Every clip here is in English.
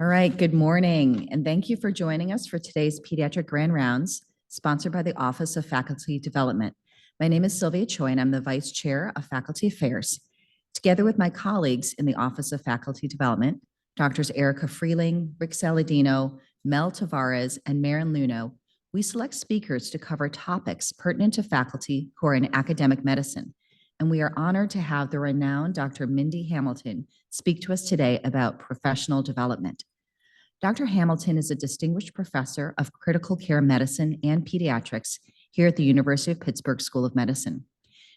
All right, good morning, and thank you for joining us for today's Pediatric Grand Rounds, sponsored by the Office of Faculty Development. My name is Sylvia Choi, and I'm the Vice Chair of Faculty Affairs. Together with my colleagues in the Office of Faculty Development, Doctors Erica Freeling, Rick Saladino, Mel Tavares, and Maren Luno, we select speakers to cover topics pertinent to faculty who are in academic medicine. And we are honored to have the renowned Dr. Mindy Hamilton speak to us today about professional development. Dr. Hamilton is a distinguished professor of critical care medicine and pediatrics here at the University of Pittsburgh School of Medicine.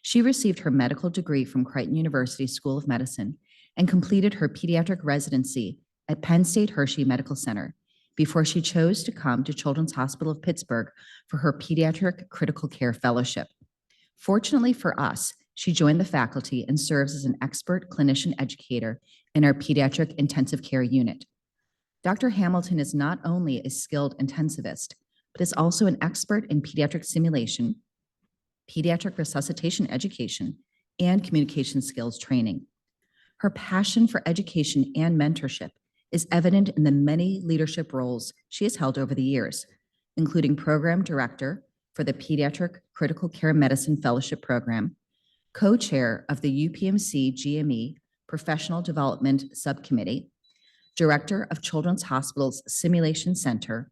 She received her medical degree from Creighton University School of Medicine and completed her pediatric residency at Penn State Hershey Medical Center before she chose to come to Children's Hospital of Pittsburgh for her pediatric critical care fellowship. Fortunately for us, she joined the faculty and serves as an expert clinician educator in our pediatric intensive care unit. Dr. Hamilton is not only a skilled intensivist, but is also an expert in pediatric simulation, pediatric resuscitation education, and communication skills training. Her passion for education and mentorship is evident in the many leadership roles she has held over the years, including Program Director for the Pediatric Critical Care Medicine Fellowship Program, Co-Chair of the UPMC GME Professional Development Subcommittee, Director of Children's Hospital's Simulation Center,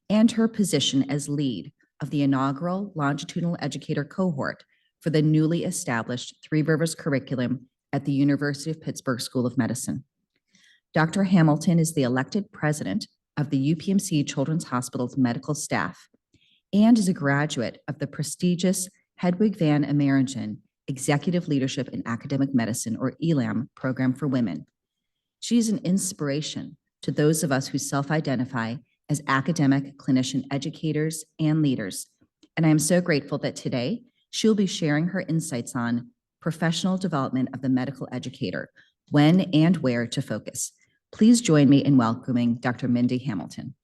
and her position as lead of the inaugural Longitudinal Educator cohort for the newly established Three Rivers curriculum at the University of Pittsburgh School of Medicine. Dr. Hamilton is the elected president of the UPMC Children's Hospital's medical staff and is a graduate of the prestigious Hedwig van Ameringen Executive Leadership in Academic Medicine, or ELAM, program for women. She is an inspiration to those of us who self-identify as academic clinician educators and leaders. And I am so grateful that today she'll be sharing her insights on professional development of the medical educator, when and where to focus. Please join me in welcoming Dr. Mindy Hamilton.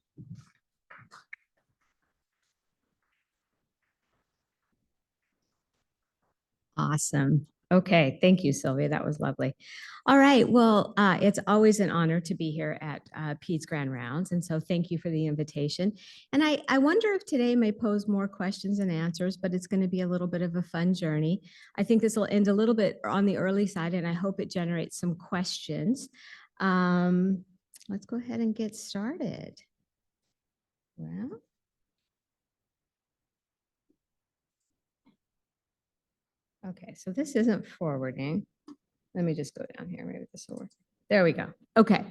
Awesome. Okay, thank you, Sylvia. That was lovely. All right, well, it's always an honor to be here at Pete's Grand Rounds, and so thank you for the invitation. And I wonder if today may pose more questions and answers, but it's going to be a little bit of a fun journey. I think this will end a little bit on the early side, and I hope it generates some questions. Let's go ahead and get started. Well. Okay, so this isn't forwarding. Let me just go down here. Maybe this will work. There we go. Okay.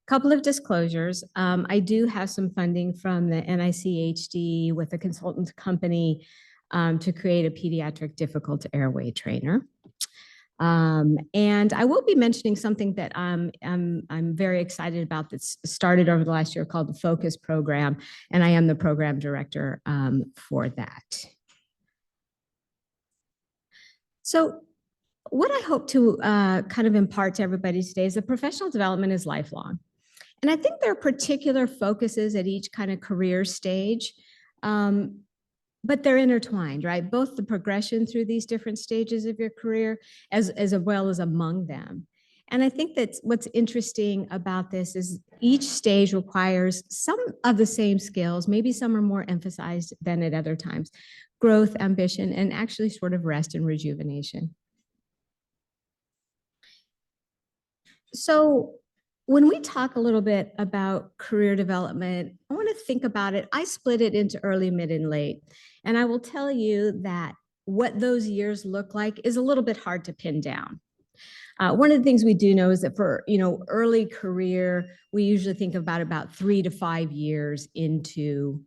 Couple of disclosures. I do have some funding from the NICHD with a consultant company to create a pediatric difficult airway trainer. And I will be mentioning something that I'm very excited about that's started over the last year called the Focus Program, and I am the program director for that. So what I hope to kind of impart to everybody today is that professional development is lifelong. And I think there are particular focuses at each kind of career stage, but they're intertwined, right? Both the progression through these different stages of your career as well as among them. And I think that what's interesting about this is each stage requires some of the same skills. Maybe some are more emphasized than at other times. Growth, ambition, and actually sort of rest and rejuvenation. So when we talk a little bit about career development, I want to think about it. I split it into early, mid, and late. And I will tell you that what those years look like is a little bit hard to pin down. One of the things we do know is that for early career, we usually think about 3 to 5 years into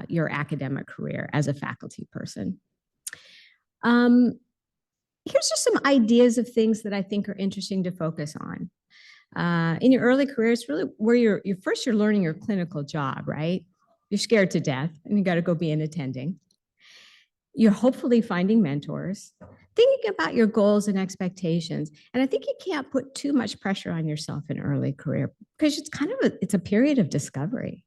your academic career as a faculty person. Here's just some ideas of things that I think are interesting to focus on. In your early career, it's really where you're learning your clinical job, right? You're scared to death and you got to go be an attending. You're hopefully finding mentors, thinking about your goals and expectations. And I think you can't put too much pressure on yourself in early career because it's a period of discovery.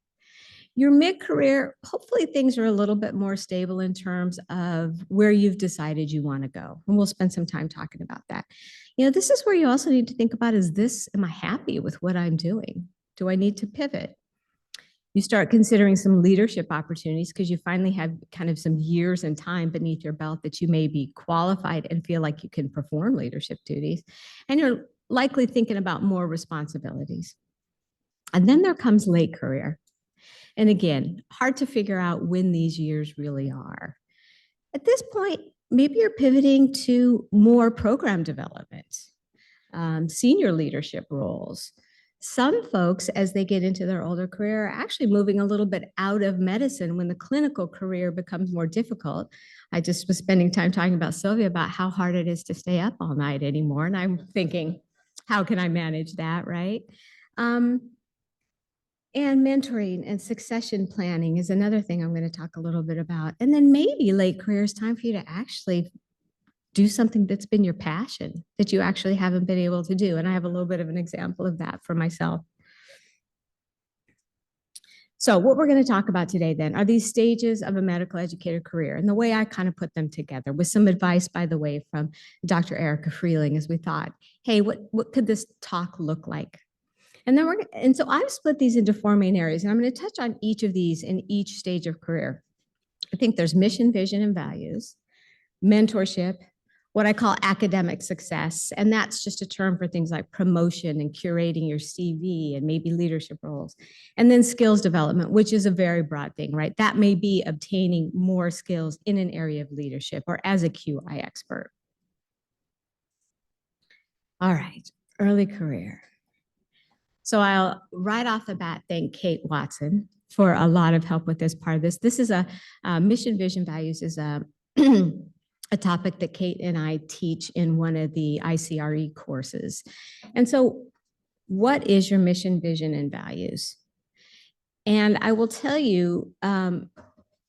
Your mid-career, hopefully things are a little bit more stable in terms of where you've decided you want to go. And we'll spend some time talking about that. This is where you also need to think about, am I happy with what I'm doing? Do I need to pivot? You start considering some leadership opportunities because you finally have kind of some years and time beneath your belt that you may be qualified and feel like you can perform leadership duties. And you're likely thinking about more responsibilities. And then there comes late career. And again, hard to figure out when these years really are. At this point, maybe you're pivoting to more program development, senior leadership roles. Some folks, as they get into their older career, are actually moving a little bit out of medicine when the clinical career becomes more difficult. I just was spending time talking about Sylvia about how hard it is to stay up all night anymore. And I'm thinking, how can I manage that, right? And mentoring and succession planning is another thing I'm going to talk a little bit about. And then maybe late career is time for you to actually do something that's been your passion that you actually haven't been able to do. And I have a little bit of an example of that for myself. So what we're going to talk about today then are these stages of a medical educator career and the way I kind of put them together with some advice, by the way, from Dr. Erica Freeling as we thought, hey, what could this talk look like? And so I've split these into four main areas, and I'm going to touch on each of these in each stage of career. I think there's mission, vision, and values, mentorship, what I call academic success, and that's just a term for things like promotion and curating your CV and maybe leadership roles, and then skills development, which is a very broad thing, right? That may be obtaining more skills in an area of leadership or as a QI expert. All right, early career. So I'll right off the bat thank Kate Watson for a lot of help with this part of this. This is a mission, vision, values is a a topic that Kate and I teach in one of the ICRE courses. And so what is your mission, vision, and values? And I will tell you,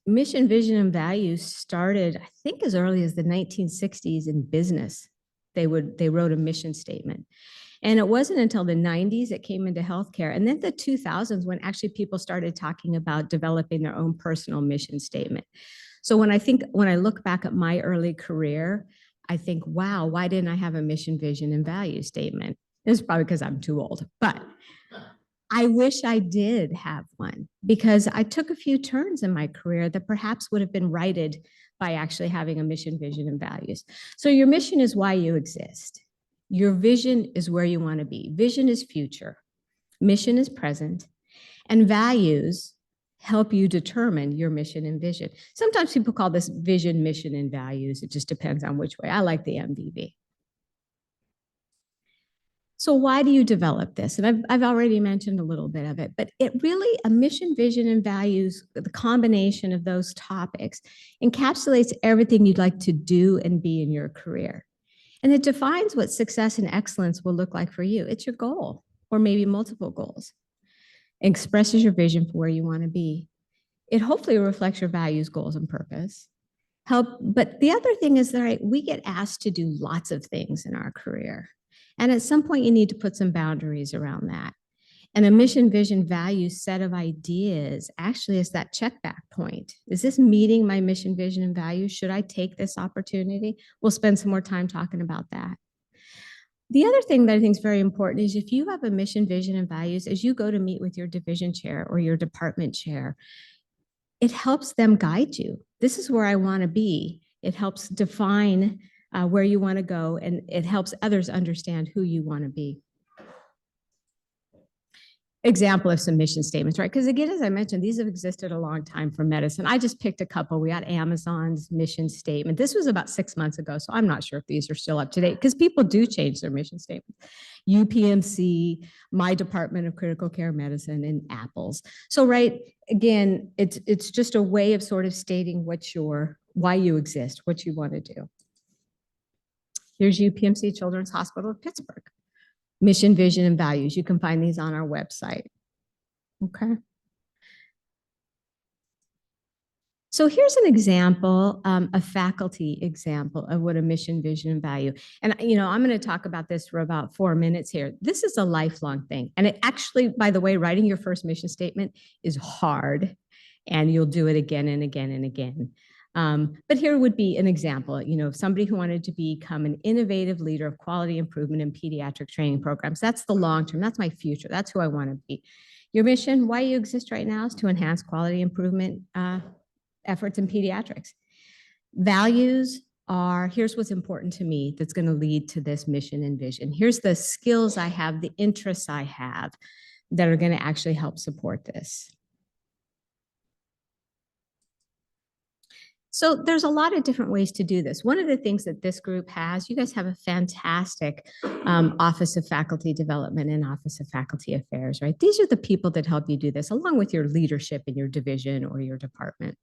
mission, vision, and values started, I think, as early as the 1960s in business. They wrote a mission statement. And it wasn't until the 90s it came into healthcare. And then the 2000s when actually people started talking about developing their own personal mission statement. So when I look back at my early career, I think, wow, why didn't I have a mission, vision, and value statement? It's probably because I'm too old, but I wish I did have one because I took a few turns in my career that perhaps would have been righted by actually having a mission, vision, and values. So your mission is why you exist. Your vision is where you want to be. Vision is future. Mission is present. And values help you determine your mission and vision. Sometimes people call this vision, mission, and values. It just depends on which way. I like the MVV. So why do you develop this? And I've already mentioned a little bit of it, but it really, a mission, vision, and values, the combination of those topics encapsulates everything you'd like to do and be in your career. And it defines what success and excellence will look like for you. It's your goal, or maybe multiple goals. It expresses your vision for where you want to be. It hopefully reflects your values, goals, and purpose. But the other thing is that we get asked to do lots of things in our career. And at some point, you need to put some boundaries around that. And a mission, vision, values set of ideas actually is that check back point. Is this meeting my mission, vision, and values? Should I take this opportunity? We'll spend some more time talking about that. The other thing that I think is very important is if you have a mission, vision, and values, as you go to meet with your division chair or your department chair, it helps them guide you. This is where I want to be. It helps define where you want to go, and it helps others understand who you want to be. Example of some mission statements, right? Because again, as I mentioned, these have existed a long time for medicine. I just picked a couple. We got Amazon's mission statement. This was about 6 months ago, so I'm not sure if these are still up to date because people do change their mission statements. UPMC, my Department of Critical Care Medicine, and Apple's. So, right, again, it's just a way of sort of stating why you exist, what you want to do. Here's UPMC Children's Hospital of Pittsburgh. Mission, vision, and values. You can find these on our website. Okay. So here's an example, a faculty example of what a mission, vision, and value. And I'm going to talk about this for about 4 minutes here. This is a lifelong thing. And it actually, by the way, writing your first mission statement is hard, and you'll do it again and again and again. But here would be an example, of somebody who wanted to become an innovative leader of quality improvement in pediatric training programs. That's the long term. That's my future. That's who I want to be. Your mission, why you exist right now, is to enhance quality improvement efforts in pediatrics. Values are, here's what's important to me that's going to lead to this mission and vision. Here's the skills I have, the interests I have that are going to actually help support this. So there's a lot of different ways to do this. One of the things that this group has, you guys have a fantastic Office of Faculty Development and Office of Faculty Affairs, right? These are the people that help you do this, along with your leadership in your division or your department.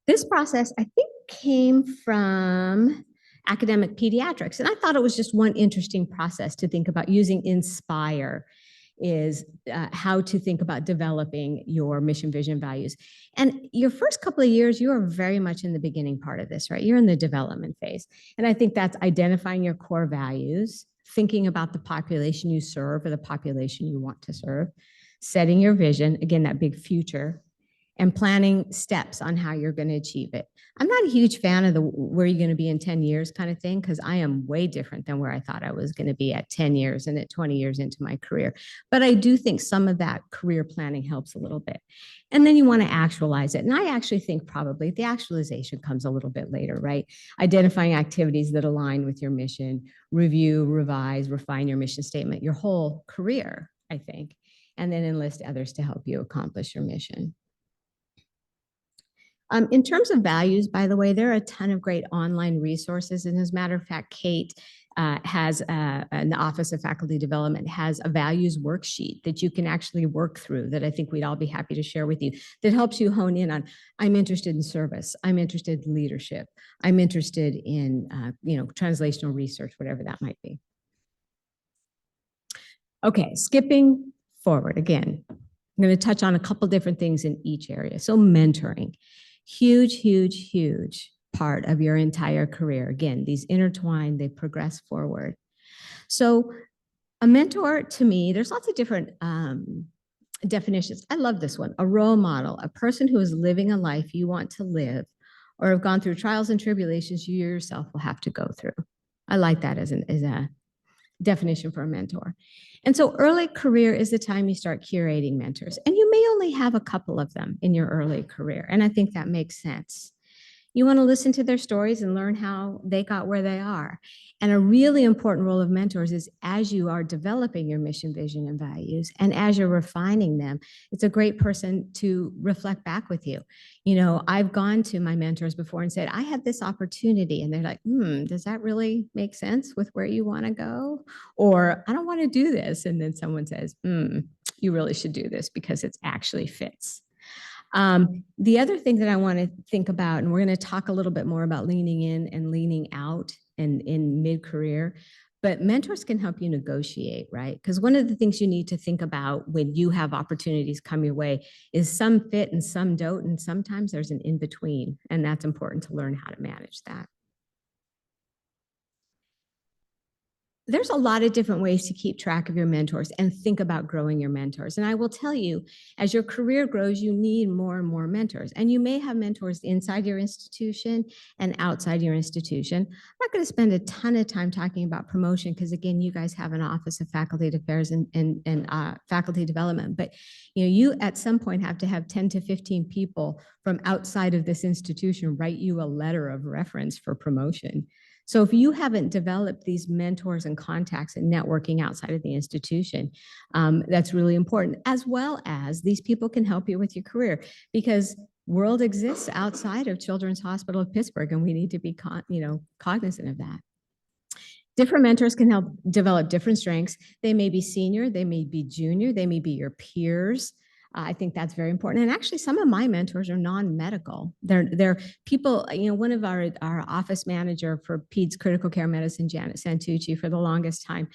This process, I think, came from academic pediatrics, and I thought it was just one interesting process to think about using Inspire is how to think about developing your mission, vision, values. And your first couple of years, you are very much in the beginning part of this, right? You're in the development phase. And I think that's identifying your core values, thinking about the population you serve or the population you want to serve, setting your vision, again, that big future, and planning steps on how you're going to achieve it. I'm not a huge fan of the where you're going to be in 10 years kind of thing, because I am way different than where I thought I was going to be at 10 years and at 20 years into my career. But I do think some of that career planning helps a little bit. And then you want to actualize it. And I actually think probably the actualization comes a little bit later, right? Identifying activities that align with your mission, review, revise, refine your mission statement, your whole career, I think, and then enlist others to help you accomplish your mission. In terms of values, by the way, there are a ton of great online resources. And as a matter of fact, Kate has an Office of Faculty Development has a values worksheet that you can actually work through that I think we'd all be happy to share with you that helps you hone in on, I'm interested in service, I'm interested in leadership, I'm interested in translational research, whatever that might be. Okay, skipping forward again. I'm going to touch on a couple different things in each area. So mentoring. Huge, huge, huge part of your entire career. Again, these intertwine, they progress forward. So a mentor to me, there's lots of different definitions. I love this one. A role model, a person who is living a life you want to live or have gone through trials and tribulations you yourself will have to go through. I like that as a definition for a mentor. And so early career is the time you start curating mentors. And you may only have a couple of them in your early career. And I think that makes sense. You want to listen to their stories and learn how they got where they are. And a really important role of mentors is as you are developing your mission, vision, and values, and as you're refining them, it's a great person to reflect back with you. I've gone to my mentors before and said, I have this opportunity. And they're like, does that really make sense with where you want to go? Or I don't want to do this. And then someone says, you really should do this because it actually fits. The other thing that I want to think about, and we're going to talk a little bit more about leaning in and leaning out and in mid-career, but mentors can help you negotiate, right? Because one of the things you need to think about when you have opportunities come your way is some fit and some don't, and sometimes there's an in-between, and that's important to learn how to manage that. There's a lot of different ways to keep track of your mentors and think about growing your mentors. And I will tell you, as your career grows, you need more and more mentors. And you may have mentors inside your institution and outside your institution. I'm not going to spend a ton of time talking about promotion because, again, you guys have an Office of Faculty Affairs and Faculty Development. But you at some point have to have 10 to 15 people from outside of this institution write you a letter of reference for promotion. So if you haven't developed these mentors and contacts and networking outside of the institution, that's really important, as well as these people can help you with your career because world exists outside of Children's Hospital of Pittsburgh, and we need to be cognizant of that. Different mentors can help develop different strengths. They may be senior, they may be junior, they may be your peers. I think that's very important. And actually, some of my mentors are non-medical. They're people, one of our office manager for Peds Critical Care Medicine, Janet Santucci, for the longest time,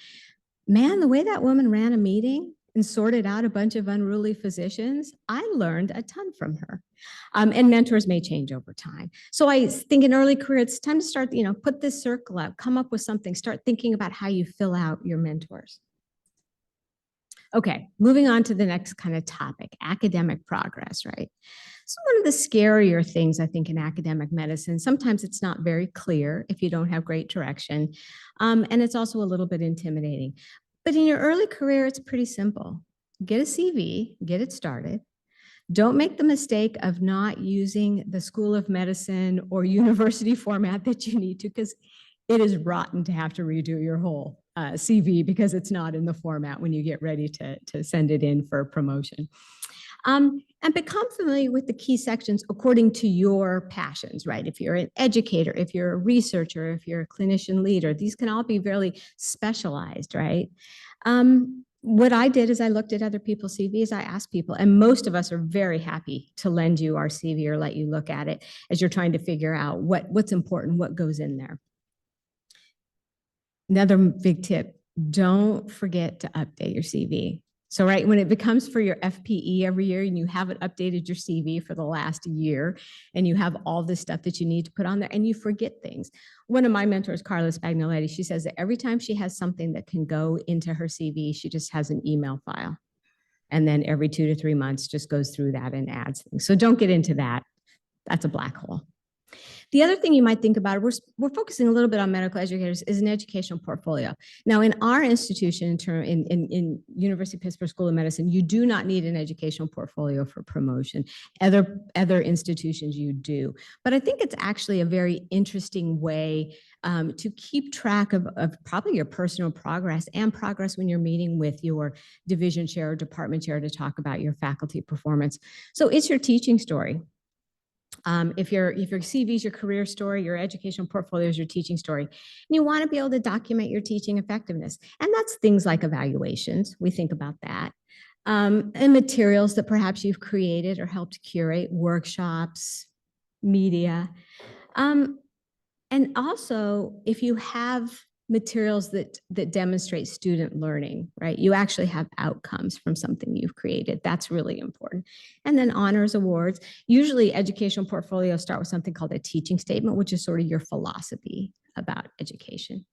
man, the way that woman ran a meeting and sorted out a bunch of unruly physicians, I learned a ton from her. And mentors may change over time. So I think in early career, it's time to start, put this circle out, come up with something, start thinking about how you fill out your mentors. Okay, moving on to the next kind of topic, academic progress, right? So one of the scarier things, I think, in academic medicine, sometimes it's not very clear if you don't have great direction. And it's also a little bit intimidating. But in your early career, it's pretty simple. Get a CV, get it started. Don't make the mistake of not using the School of Medicine or university format that you need to, because it is rotten to have to redo your whole CV because it's not in the format when you get ready to send it in for promotion. And become familiar with the key sections according to your passions, right? If you're an educator, if you're a researcher, if you're a clinician leader, these can all be really specialized, right? What I did is I looked at other people's CVs, I asked people, and most of us are very happy to lend you our CV or let you look at it as you're trying to figure out what's important, what goes in there. Another big tip, don't forget to update your CV. So, right, when it becomes for your FPE every year and you haven't updated your CV for the last year and you have all this stuff that you need to put on there and you forget things. One of my mentors, Carla Spagnoletti, she says that every time she has something that can go into her CV, she just has an email file. And then every 2 to 3 months just goes through that and adds things. So don't get into that. That's a black hole. The other thing you might think about, we're focusing a little bit on medical educators, is an educational portfolio. Now, in our institution, in University of Pittsburgh School of Medicine, you do not need an educational portfolio for promotion. Other institutions you do. But I think it's actually a very interesting way to keep track of probably your personal progress and progress when you're meeting with your division chair or department chair to talk about your faculty performance. So it's your teaching story. If your CV is your career story, your educational portfolio is your teaching story, and you want to be able to document your teaching effectiveness. And that's things like evaluations. We think about that. And materials that perhaps you've created or helped curate, workshops, media. And also, if you have materials that demonstrate student learning, right? You actually have outcomes from something you've created. That's really important. And then honors awards. Usually educational portfolios start with something called a teaching statement, which is sort of your philosophy about education.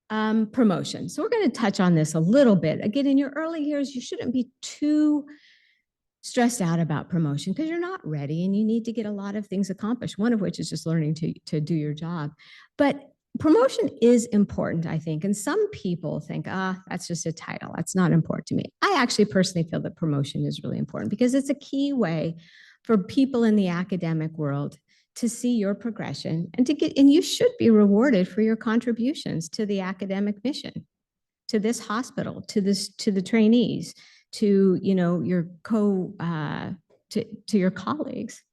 Promotion. So we're going to touch on this a little bit. Again, in your early years, you shouldn't be too stressed out about promotion because you're not ready and you need to get a lot of things accomplished, one of which is just learning to do your job. But promotion is important, I think. And some people think, that's just a title. That's not important to me. I actually personally feel that promotion is really important because it's a key way for people in the academic world to see your progression and you should be rewarded for your contributions to the academic mission, to this hospital, to the trainees, to your to your colleagues.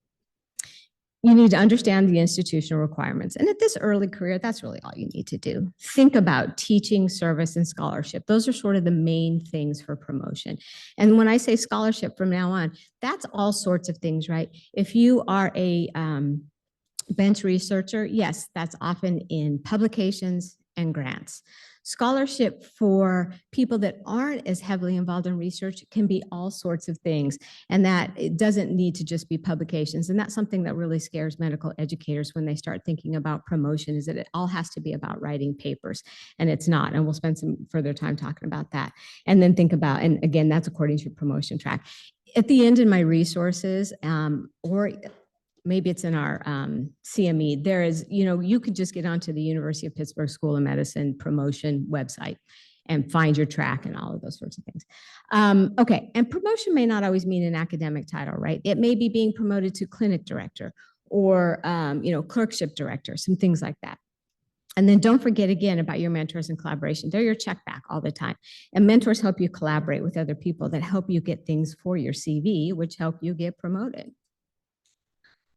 You need to understand the institutional requirements. And at this early career, that's really all you need to do. Think about teaching, service, and scholarship. Those are sort of the main things for promotion. And when I say scholarship from now on, that's all sorts of things, right? If you are a bench researcher, yes, that's often in publications and grants. Scholarship for people that aren't as heavily involved in research can be all sorts of things, and that it doesn't need to just be publications. And that's something that really scares medical educators when they start thinking about promotion, is that it all has to be about writing papers, and it's not. And we'll spend some further time talking about that. And then think about, and again, that's according to your promotion track. At the end in my resources, or maybe it's in our CME, there is, you could just get onto the University of Pittsburgh School of Medicine promotion website and find your track and all of those sorts of things. Okay, and promotion may not always mean an academic title, right? It may be being promoted to clinic director or, clerkship director, some things like that. And then don't forget again about your mentors and collaboration. They're your check back all the time. And mentors help you collaborate with other people that help you get things for your CV, which help you get promoted.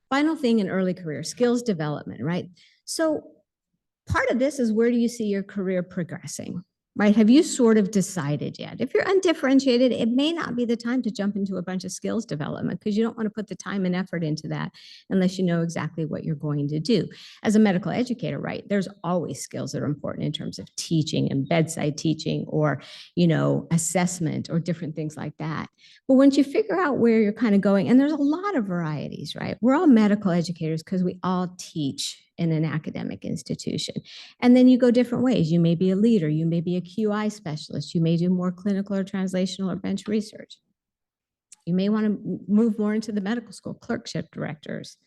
Final thing in early career, skills development, right? So part of this is, where do you see your career progressing, right? Have you sort of decided yet? If you're undifferentiated, it may not be the time to jump into a bunch of skills development because you don't want to put the time and effort into that unless you know exactly what you're going to do. As a medical educator, right, there's always skills that are important in terms of teaching and bedside teaching or, assessment or different things like that. But once you figure out where you're kind of going, and there's a lot of varieties, right? We're all medical educators because we all teach in an academic institution. And then you go different ways. You may be a leader, you may be a QI specialist, you may do more clinical or translational or bench research. You may want to move more into the medical school, clerkship directors.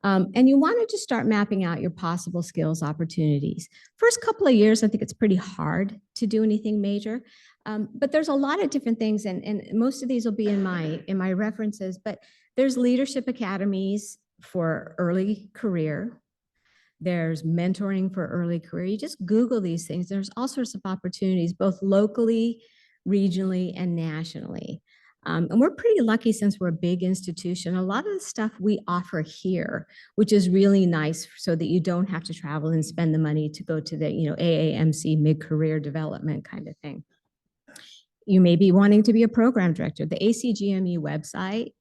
And you want to just start mapping out your possible skills opportunities. First couple of years, I think it's pretty hard to do anything major, but there's a lot of different things, and most of these will be in my references, but there's leadership academies for early career. There's mentoring for early career. You just Google these things. There's all sorts of opportunities, both locally, regionally, and nationally. And we're pretty lucky since we're a big institution. A lot of the stuff we offer here, which is really nice so that you don't have to travel and spend the money to go to the AAMC mid-career development kind of thing. You may be wanting to be a program director. The ACGME website,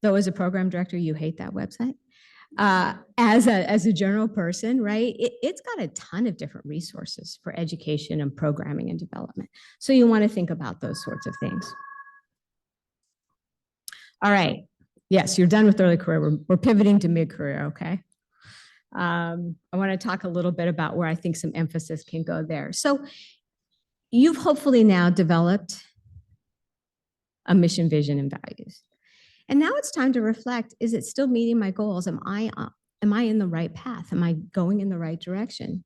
though as a program director, you hate that website. As a general person, right, it's got a ton of different resources for education and programming and development. So you want to think about those sorts of things. All right. Yes, you're done with early career. We're pivoting to mid-career, okay? I want to talk a little bit about where I think some emphasis can go there. So you've hopefully now developed a mission, vision, and values. And now it's time to reflect, is it still meeting my goals? Am I in the right path? Am I going in the right direction?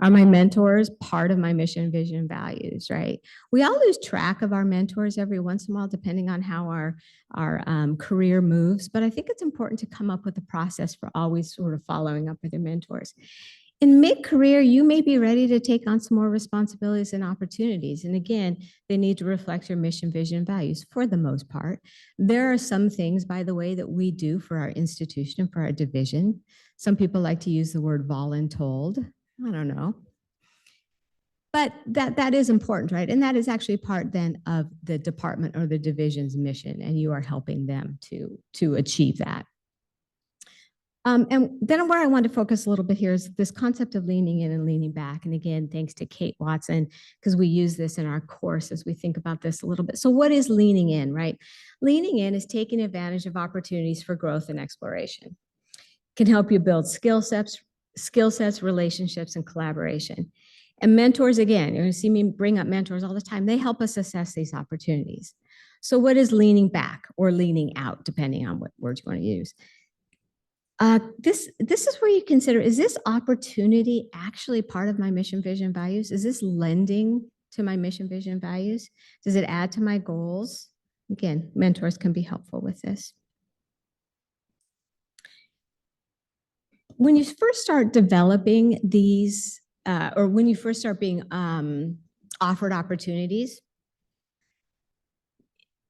Are my mentors part of my mission, vision, and values, right? We all lose track of our mentors every once in a while, depending on how our career moves. But I think it's important to come up with a process for always sort of following up with your mentors. In mid-career, you may be ready to take on some more responsibilities and opportunities. And again, they need to reflect your mission, vision, and values for the most part. There are some things, by the way, that we do for our institution, for our division. Some people like to use the word voluntold. I don't know. But that is important, right? And that is actually part then of the department or the division's mission, and you are helping them to achieve that. And then where I want to focus a little bit here is this concept of leaning in and leaning back. And again, thanks to Kate Watson, because we use this in our course as we think about this a little bit. So what is leaning in, right? Leaning in is taking advantage of opportunities for growth and exploration. It can help you build skill sets, relationships, and collaboration. And mentors, again, you're going to see me bring up mentors all the time. They help us assess these opportunities. So what is leaning back or leaning out, depending on what words you want to use? This is where you consider, is this opportunity actually part of my mission, vision, values? Is this lending to my mission, vision, values? Does it add to my goals? Again, mentors can be helpful with this. When you first start developing these, or when you first start being offered opportunities,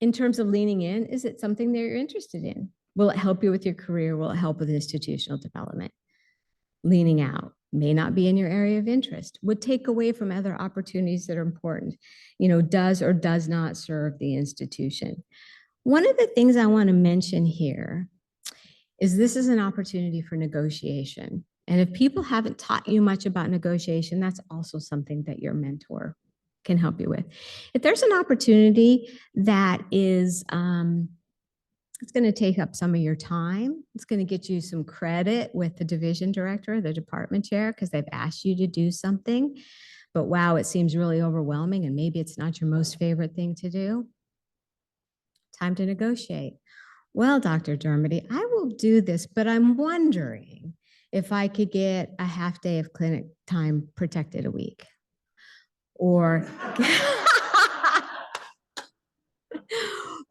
in terms of leaning in, is it something that you're interested in? Will it help you with your career? Will it help with institutional development? Leaning out may not be in your area of interest, would take away from other opportunities that are important, does or does not serve the institution. One of the things I want to mention here is this is an opportunity for negotiation. And if people haven't taught you much about negotiation, that's also something that your mentor can help you with. If there's an opportunity that is, it's going to take up some of your time. It's going to get you some credit with the division director, the department chair, because they've asked you to do something. But wow, it seems really overwhelming, and maybe it's not your most favorite thing to do. Time to negotiate. Well, Dr. Dermody, I will do this, but I'm wondering if I could get a half day of clinic time protected a week. Or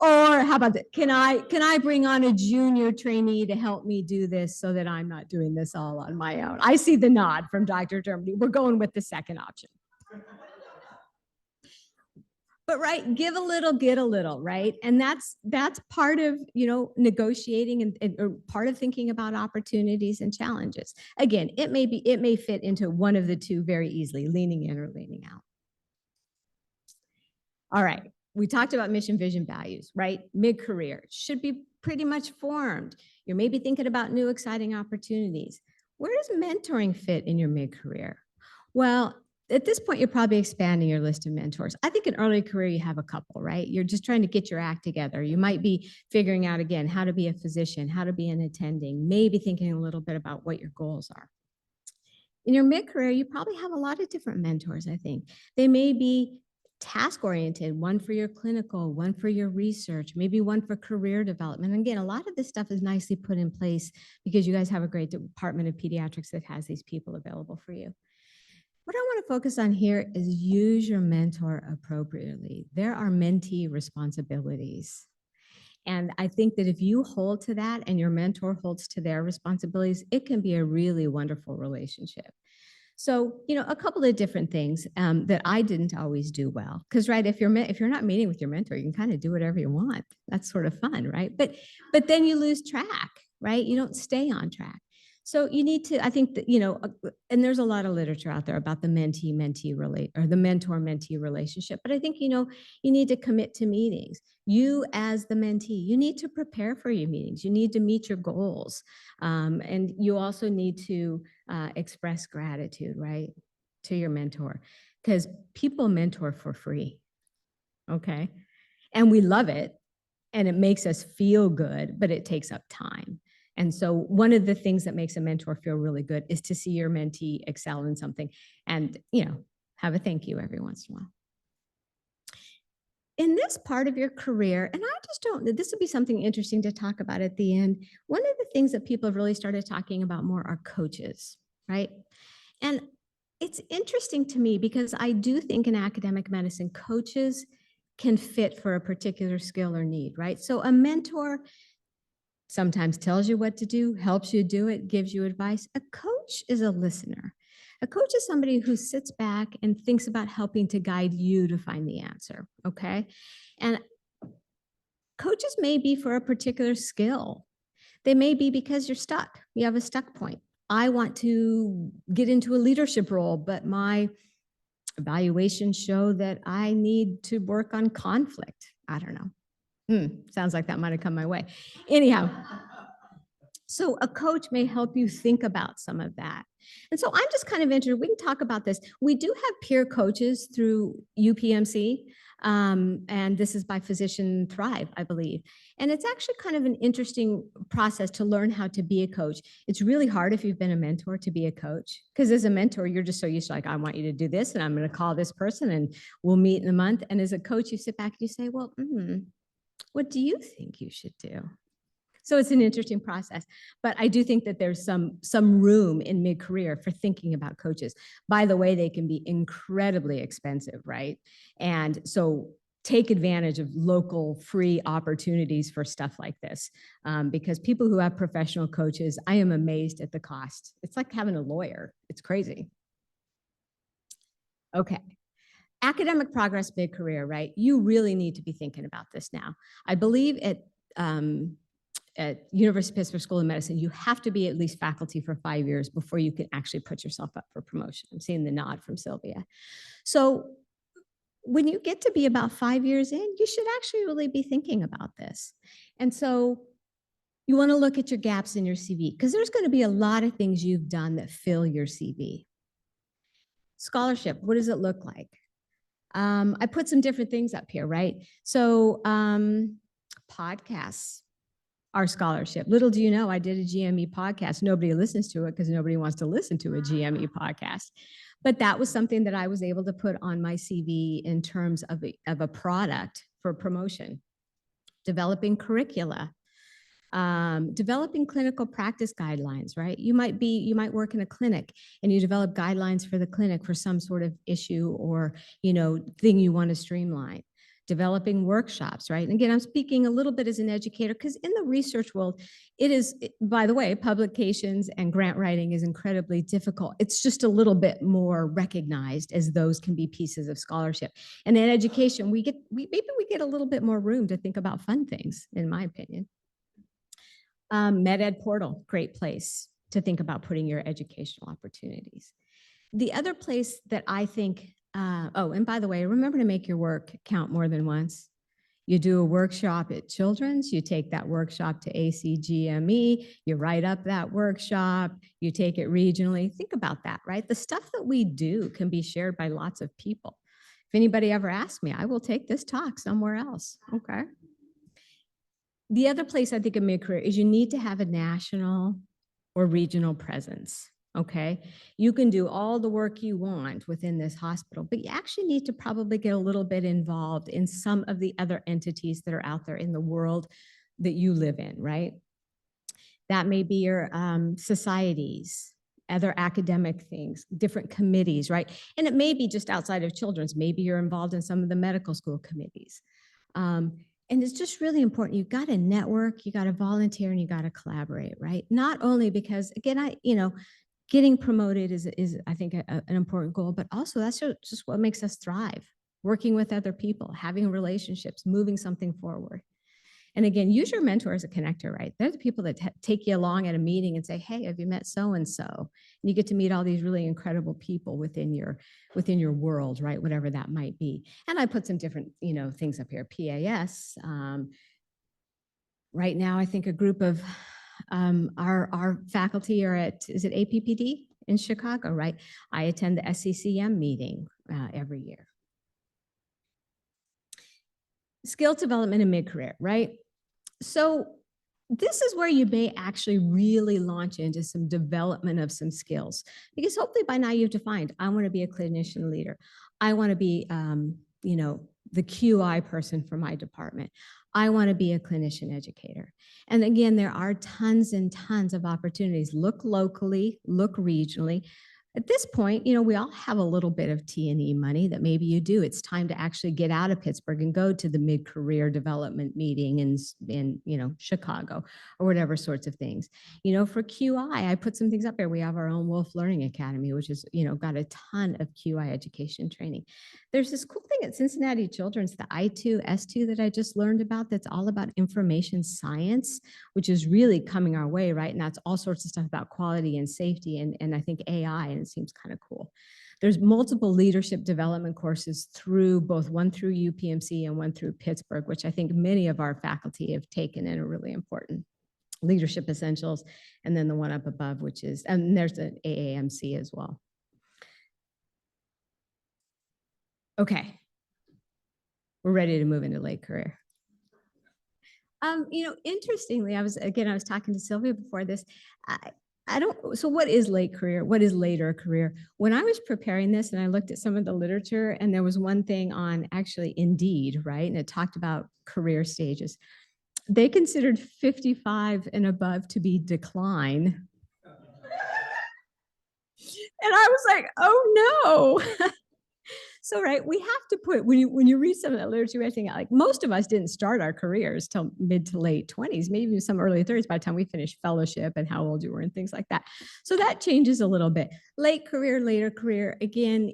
or how about that? Can I bring on a junior trainee to help me do this so that I'm not doing this all on my own? I see the nod from Dr. Dermody. We're going with the second option. But right, give a little, get a little, right? And that's part of, negotiating and part of thinking about opportunities and challenges. Again, it may fit into one of the two very easily, leaning in or leaning out. All right. We talked about mission, vision, values, right? Mid-career should be pretty much formed. You're maybe thinking about new exciting opportunities. Where does mentoring fit in your mid-career? Well, at this point, you're probably expanding your list of mentors. I think in early career, you have a couple, right? You're just trying to get your act together. You might be figuring out, again, how to be a physician, how to be an attending, maybe thinking a little bit about what your goals are. In your mid-career, you probably have a lot of different mentors, I think. They may be task-oriented, one for your clinical, one for your research, maybe one for career development. And again, a lot of this stuff is nicely put in place because you guys have a great department of pediatrics that has these people available for you. What I want to focus on here is use your mentor appropriately. There are mentee responsibilities. And I think that if you hold to that and your mentor holds to their responsibilities, it can be a really wonderful relationship. So, a couple of different things that I didn't always do well. Because, right, if you're not meeting with your mentor, you can kind of do whatever you want. That's sort of fun, right? But then you lose track, right? You don't stay on track. So you need to, I think that, and there's a lot of literature out there about the mentee-mentee or the mentor-mentee relationship. But I think, you need to commit to meetings. You as the mentee, you need to prepare for your meetings. You need to meet your goals. And you also need to express gratitude, right, to your mentor, because people mentor for free. Okay. And we love it and it makes us feel good, but it takes up time. And so one of the things that makes a mentor feel really good is to see your mentee excel in something and, have a thank you every once in a while. In this part of your career, and this will be something interesting to talk about at the end. One of the things that people have really started talking about more are coaches, right? And it's interesting to me because I do think in academic medicine, coaches can fit for a particular skill or need, right? So a mentor sometimes tells you what to do, helps you do it, gives you advice. A coach is a listener. A coach is somebody who sits back and thinks about helping to guide you to find the answer, okay? And coaches may be for a particular skill. They may be because you're stuck. You have a stuck point. I want to get into a leadership role, but my evaluations show that I need to work on conflict. I don't know. Sounds like that might have come my way. Anyhow, so a coach may help you think about some of that. And so I'm just kind of interested, we can talk about this. We do have peer coaches through UPMC, and this is by Physician Thrive, I believe. And it's actually kind of an interesting process to learn how to be a coach. It's really hard if you've been a mentor to be a coach, because as a mentor, you're just so used to like, I want you to do this, and I'm going to call this person, and we'll meet in a month. And as a coach, you sit back and you say, well, what do you think you should do? So it's an interesting process, but I do think that there's some room in mid-career for thinking about coaches. By the way, they can be incredibly expensive, right? And so take advantage of local free opportunities for stuff like this, because people who have professional coaches, I am amazed at the cost. It's like having a lawyer. It's crazy. Okay. Academic progress, mid-career, right? You really need to be thinking about this now. I believe at University of Pittsburgh School of Medicine, you have to be at least faculty for 5 years before you can actually put yourself up for promotion. I'm seeing the nod from Sylvia. So when you get to be about 5 years in, you should actually really be thinking about this. And so you want to look at your gaps in your CV, because there's going to be a lot of things you've done that fill your CV. Scholarship, what does it look like? I put some different things up here, right? So podcasts are scholarship. Little do you know, I did a GME podcast. Nobody listens to it because nobody wants to listen to a GME podcast. But that was something that I was able to put on my CV in terms of a product for promotion. Developing curricula, developing clinical practice guidelines, right? You might work in a clinic and you develop guidelines for the clinic for some sort of issue or, thing you want to streamline. Developing workshops, right? And again, I'm speaking a little bit as an educator because in the research world, it is, by the way, publications and grant writing is incredibly difficult. It's just a little bit more recognized as those can be pieces of scholarship. And in education, maybe we get a little bit more room to think about fun things, in my opinion. MedEd portal, great place to think about putting your educational opportunities. The other place that I think, and by the way, remember to make your work count more than once. You do a workshop at Children's, you take that workshop to ACGME, you write up that workshop, you take it regionally. Think about that, right? The stuff that we do can be shared by lots of people. If anybody ever asks me, I will take this talk somewhere else, okay? The other place I think in mid-career is you need to have a national or regional presence. Okay, you can do all the work you want within this hospital, but you actually need to probably get a little bit involved in some of the other entities that are out there in the world that you live in, right? That may be your societies, other academic things, different committees, right? And it may be just outside of children's. Maybe you're involved in some of the medical school committees. And it's just really important. You got to network, you got to volunteer, and you got to collaborate, right? Not only because, again, getting promoted is I think, an important goal, but also that's just what makes us thrive. Working with other people, having relationships, moving something forward. And again, use your mentor as a connector, right? They're the people that take you along at a meeting and say, hey, have you met so-and-so? And you get to meet all these really incredible people within your world, right? Whatever that might be. And I put some different, things up here. PAS. Right now, I think a group of our faculty are at, is it APPD in Chicago, right? I attend the SCCM meeting every year. Skill development in mid-career, right? So this is where you may actually really launch into some development of some skills, because hopefully by now you've defined, I want to be a clinician leader. I want to be, the QI person for my department. I want to be a clinician educator. And again, there are tons and tons of opportunities. Look locally, look regionally. At this point, we all have a little bit of T&E money that maybe you do. It's time to actually get out of Pittsburgh and go to the mid-career development meeting in Chicago or whatever sorts of things. For QI, I put some things up there. We have our own Wolf Learning Academy, which is, got a ton of QI education training. There's this cool thing at Cincinnati Children's, the I2, S2 that I just learned about, that's all about information science, which is really coming our way, right? And that's all sorts of stuff about quality and safety and I think AI, and it seems kind of cool. There's multiple leadership development courses through one through UPMC and one through Pittsburgh, which I think many of our faculty have taken and are really important. Leadership Essentials, and then the one up above, which is, and there's an AAMC as well. Okay, we're ready to move into late career. Interestingly, I was talking to Sylvia before this. So what is late career? What is later career? When I was preparing this and I looked at some of the literature, and there was one thing on actually Indeed, right? And it talked about career stages. They considered 55 and above to be decline. And I was like, oh no. So, right, we have to put, when you read some of that literature, I think like most of us didn't start our careers till mid to late 20s, maybe even some early 30s by the time we finished fellowship and how old you were and things like that. So that changes a little bit. Late career, later career, again,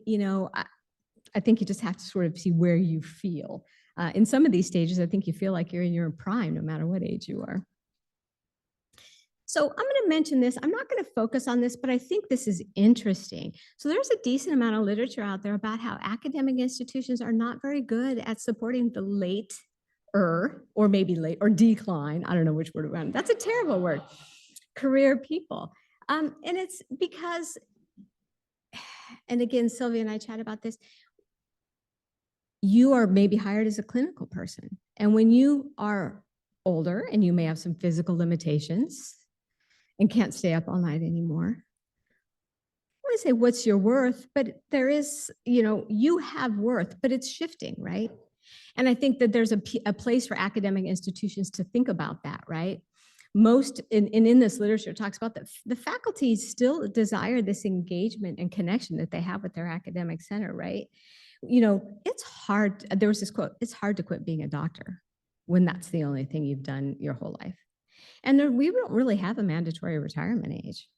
I think you just have to sort of see where you feel. In some of these stages, I think you feel like you're in your prime, no matter what age you are. So I'm going to mention this. I'm not going to focus on this, but I think this is interesting. So there's a decent amount of literature out there about how academic institutions are not very good at supporting the late or maybe late or decline. I don't know which word around. That's a terrible word. Career people. And it's because, and again, Sylvia and I chat about this, you are maybe hired as a clinical person. And when you are older and you may have some physical limitations and can't stay up all night anymore, I want to say, what's your worth? But there is, you have worth, but it's shifting, right? And I think that there's a place for academic institutions to think about that, right? Most, in this literature, it talks about that the faculty still desire this engagement and connection that they have with their academic center, right? It's hard. There was this quote, it's hard to quit being a doctor when that's the only thing you've done your whole life. And we don't really have a mandatory retirement age,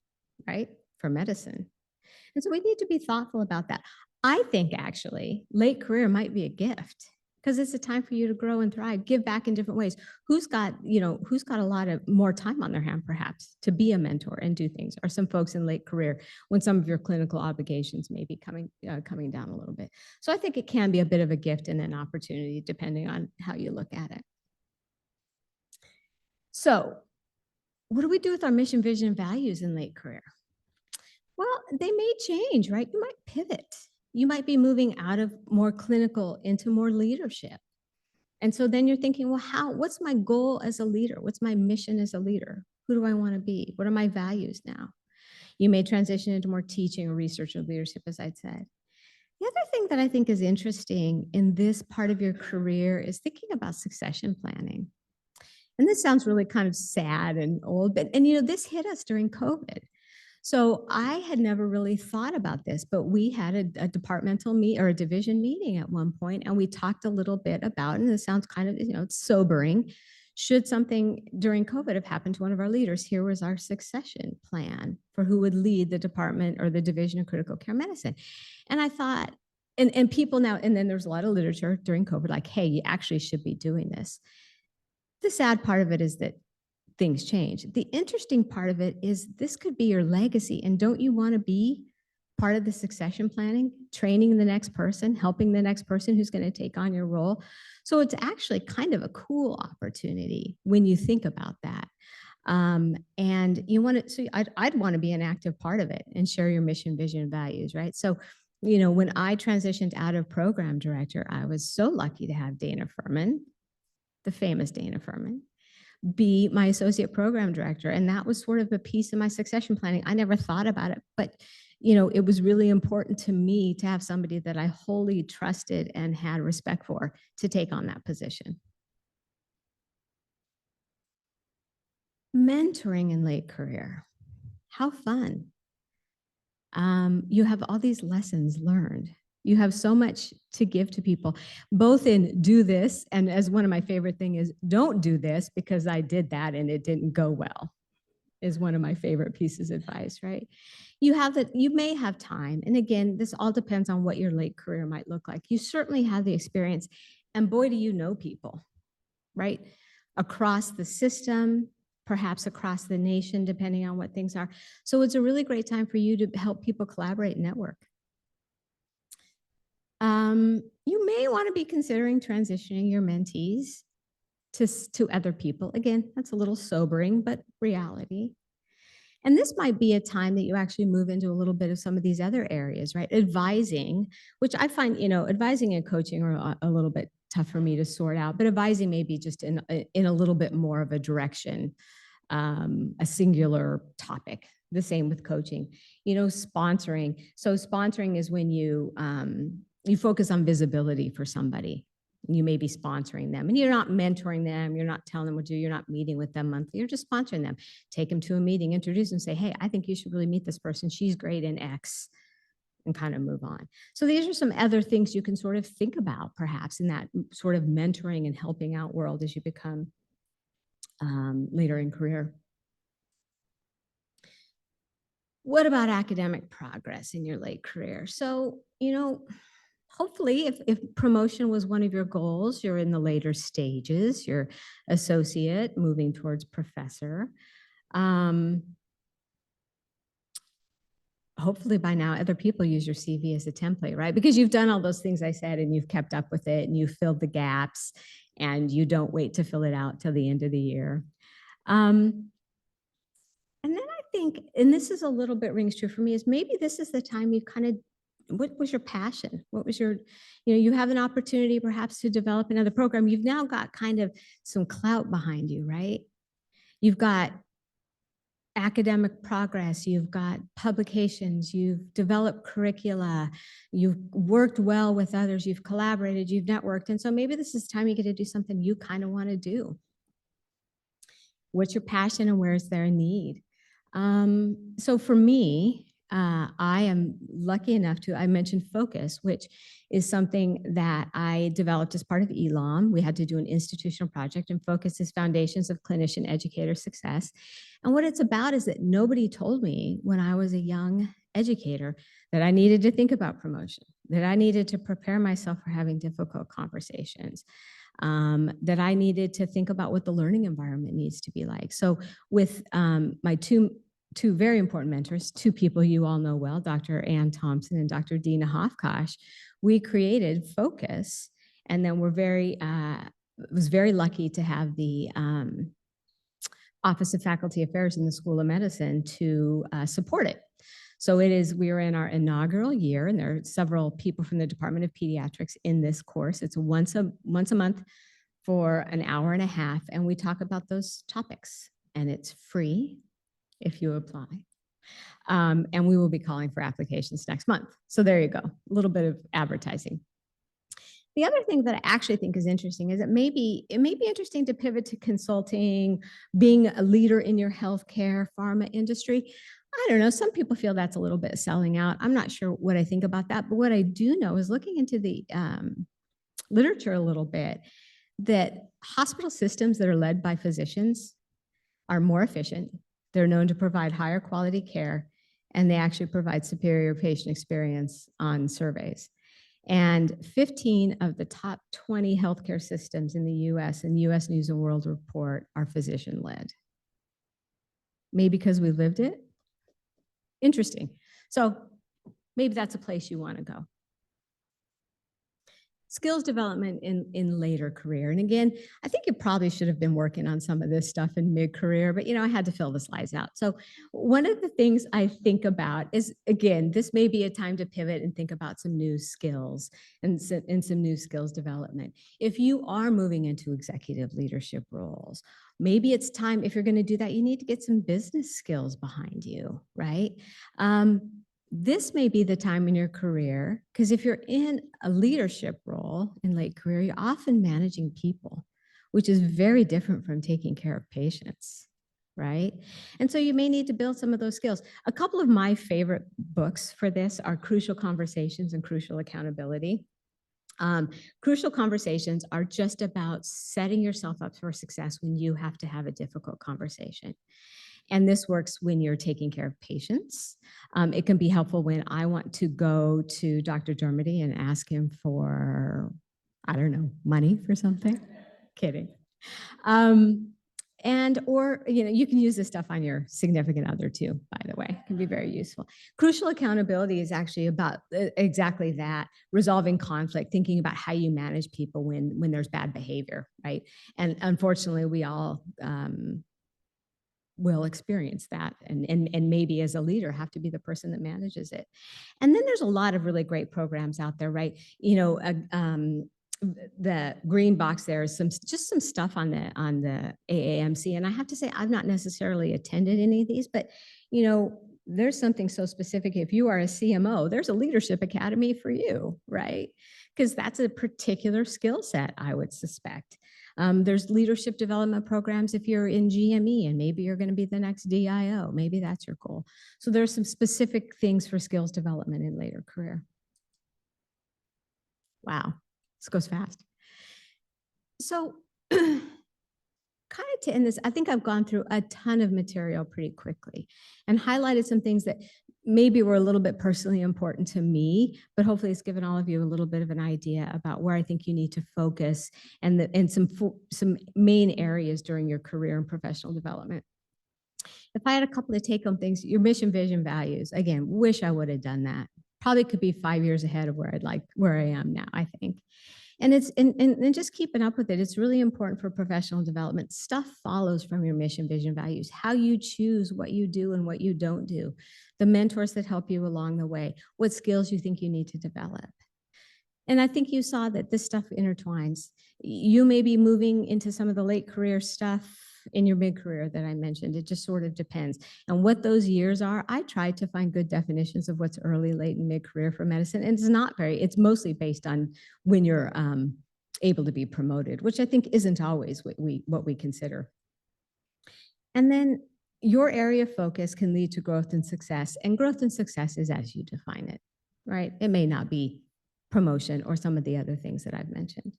right, for medicine. And so we need to be thoughtful about that. I think actually late career might be a gift because it's a time for you to grow and thrive, give back in different ways. Who's got a lot of more time on their hand perhaps to be a mentor and do things, or some folks in late career when some of your clinical obligations may be coming down a little bit. So I think it can be a bit of a gift and an opportunity depending on how you look at it. So what do we do with our mission, vision, and values in late career? Well, they may change, right? You might pivot. You might be moving out of more clinical into more leadership. And so then you're thinking, well, what's my goal as a leader? What's my mission as a leader? Who do I want to be? What are my values now? You may transition into more teaching or research or leadership, as I'd said. The other thing that I think is interesting in this part of your career is thinking about succession planning. And this sounds really kind of sad and old, but, and this hit us during COVID. So I had never really thought about this, but we had a departmental or a division meeting at one point, and we talked a little bit about, and this sounds kind of, it's sobering. Should something during COVID have happened to one of our leaders, here was our succession plan for who would lead the department or the division of critical care medicine. And I thought, and people now, and then there's a lot of literature during COVID, like, hey, you actually should be doing this. The sad part of it is that things change. The interesting part of it is this could be your legacy. And don't you want to be part of the succession planning, training the next person, helping the next person who's going to take on your role? So it's actually kind of a cool opportunity when you think about that. And you want to, so I'd want to be an active part of it and share your mission, vision, and values, right? So, when I transitioned out of program director, I was so lucky to have Dana Furman, the famous Dana Furman, be my associate program director. And that was sort of a piece of my succession planning. I never thought about it, but it was really important to me to have somebody that I wholly trusted and had respect for to take on that position. Mentoring in late career. How fun. You have all these lessons learned. You have so much to give to people, both in do this, and as one of my favorite things is don't do this because I did that and it didn't go well, is one of my favorite pieces of advice, right? You may have time. And again, this all depends on what your late career might look like. You certainly have the experience, and boy, do you know people, right? Across the system, perhaps across the nation, depending on what things are. So it's a really great time for you to help people collaborate and network. You may want to be considering transitioning your mentees to other people. Again, that's a little sobering, but reality. And this might be a time that you actually move into a little bit of some of these other areas, right? Advising, which I find, advising and coaching are a little bit tough for me to sort out, but advising may be just in a little bit more of a direction, a singular topic. The same with coaching, sponsoring. So sponsoring is when you focus on visibility for somebody. You may be sponsoring them, and you're not mentoring them. You're not telling them what to do. You're not meeting with them monthly. You're just sponsoring them. Take them to a meeting, introduce them, say, hey, I think you should really meet this person. She's great in X, and kind of move on. So these are some other things you can sort of think about, perhaps, in that sort of mentoring and helping out world as you become later in career. What about academic progress in your late career? So, hopefully, if promotion was one of your goals, you're in the later stages, you're associate, moving towards professor. Hopefully by now, other people use your CV as a template, right? Because you've done all those things I said, and you've kept up with it, and you've filled the gaps, and you don't wait to fill it out till the end of the year. And then I think, and this is a little bit rings true for me, is maybe this is the time you kind of, what was your passion? What was your, you have an opportunity perhaps to develop another program. You've now got kind of some clout behind you, right? You've got academic progress, you've got publications, you've developed curricula, you've worked well with others, you've collaborated, you've networked. And so maybe this is time you get to do something you kind of want to do. What's your passion and where is there a need? So for me, I am lucky enough I mentioned focus, which is something that I developed as part of ELOM. We had to do an institutional project, and focus is Foundations of Clinician Educator Success. And what it's about is that nobody told me when I was a young educator that I needed to think about promotion, that I needed to prepare myself for having difficult conversations, that I needed to think about what the learning environment needs to be like. So with my two very important mentors, two people you all know well, Dr. Ann Thompson and Dr. Dina Hofkosh, we created Focus, and then was very lucky to have the Office of Faculty Affairs in the School of Medicine to support it. So we are in our inaugural year, and there are several people from the Department of Pediatrics in this course. It's once a month for an hour and a half, and we talk about those topics, and it's free if you apply. And we will be calling for applications next month. So there you go, a little bit of advertising. The other thing that I actually think is interesting is it may be interesting to pivot to consulting, being a leader in your healthcare, pharma industry. I don't know. Some people feel that's a little bit selling out. I'm not sure what I think about that. But what I do know is looking into the literature a little bit, that hospital systems that are led by physicians are more efficient. They're known to provide higher quality care, and they actually provide superior patient experience on surveys. And 15 of the top 20 healthcare systems in the US and US News and World Report are physician-led. Maybe because we lived it? Interesting. So maybe that's a place you want to go. Skills development in later career. And again, I think you probably should have been working on some of this stuff in mid-career, but I had to fill the slides out. So one of the things I think about is, again, this may be a time to pivot and think about some new skills and some new skills development. If you are moving into executive leadership roles, maybe it's time, if you're going to do that, you need to get some business skills behind you, right? This may be the time in your career, because if you're in a leadership role in late career, you're often managing people, which is very different from taking care of patients, right? And so you may need to build some of those skills. A couple of my favorite books for this are Crucial Conversations and Crucial Accountability. Crucial Conversations are just about setting yourself up for success when you have to have a difficult conversation. And this works when you're taking care of patients. It can be helpful when I want to go to Dr. Dermody and ask him for, I don't know, money for something. Kidding. Or you can use this stuff on your significant other too, by the way. It can be very useful. Crucial accountability is actually about exactly that, resolving conflict, thinking about how you manage people when there's bad behavior, right? And unfortunately, we all will experience that, and maybe as a leader have to be the person that manages it. And then there's a lot of really great programs out there, right? The green box there is just some stuff on the AAMC, and I have to say I've not necessarily attended any of these, but there's something so specific. If you are a CMO, there's a leadership academy for you, right? Because that's a particular skill set, I would suspect. There's leadership development programs if you're in GME and maybe you're going to be the next DIO. Maybe that's your goal. So there's some specific things for skills development in later career. Wow, this goes fast. So kind of to end this, I think I've gone through a ton of material pretty quickly and highlighted some things that maybe were a little bit personally important to me, but hopefully it's given all of you a little bit of an idea about where I think you need to focus and some main areas during your career and professional development. If I had a couple of take-home things, your mission, vision, values, again, wish I would have done that. Probably could be 5 years ahead of where I am now, I think. And it's and just keeping up with it. It's really important for professional development. Stuff follows from your mission, vision, values, how you choose what you do and what you don't do, the mentors that help you along the way, what skills you think you need to develop. And I think you saw that this stuff intertwines. You may be moving into some of the late career stuff in your mid-career that I mentioned. It just sort of depends. And what those years are, I tried to find good definitions of what's early, late, and mid-career for medicine. And it's mostly based on when you're able to be promoted, which I think isn't always what we consider. And then your area of focus can lead to growth and success. And growth and success is as you define it, right? It may not be promotion or some of the other things that I've mentioned.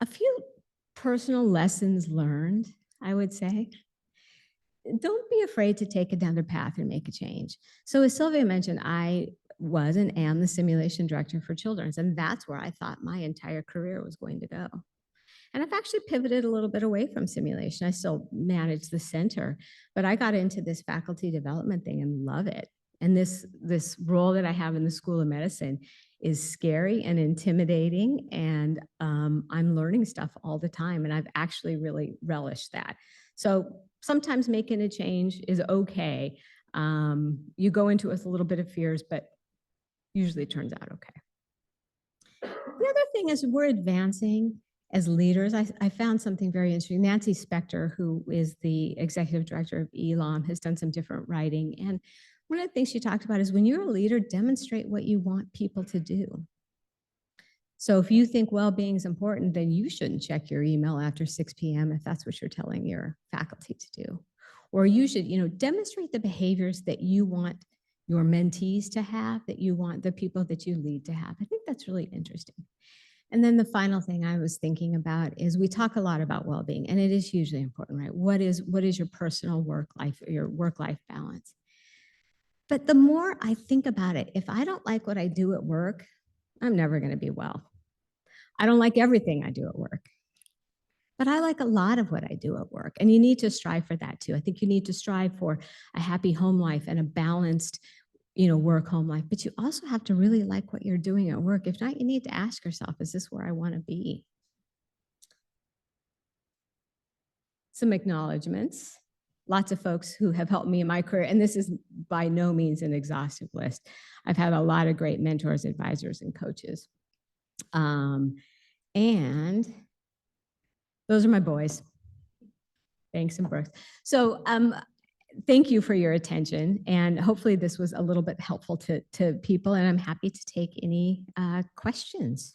A few personal lessons learned, I would say. Don't be afraid to take another path and make a change. So as Sylvia mentioned, I was and am the simulation director for Children's, and that's where I thought my entire career was going to go. And I've actually pivoted a little bit away from simulation. I still manage the center, but I got into this faculty development thing and love it. And this role that I have in the School of Medicine is scary and intimidating, and I'm learning stuff all the time, and I've actually really relished that. So sometimes making a change is okay. You go into it with a little bit of fears, but usually it turns out okay. The other thing is we're advancing, as leaders, I found something very interesting. Nancy Spector, who is the executive director of ELAM, has done some different writing. And one of the things she talked about is when you're a leader, demonstrate what you want people to do. So if you think well-being is important, then you shouldn't check your email after 6 p.m. if that's what you're telling your faculty to do. Or you should, demonstrate the behaviors that you want your mentees to have, that you want the people that you lead to have. I think that's really interesting. And then the final thing I was thinking about is we talk a lot about well-being, and it is hugely important, right? What is your personal work life, your work-life balance? But the more I think about it, if I don't like what I do at work, I'm never going to be well. I don't like everything I do at work, but I like a lot of what I do at work. And you need to strive for that too. I think you need to strive for a happy home life and a balanced, work home life, but you also have to really like what you're doing at work. If not, you need to ask yourself, is this where I want to be? Some acknowledgements. Lots of folks who have helped me in my career, and this is by no means an exhaustive list. I've had a lot of great mentors, advisors, and coaches. And those are my boys, Banks and Brooks. So thank you for your attention, and hopefully this was a little bit helpful to people, and I'm happy to take any questions.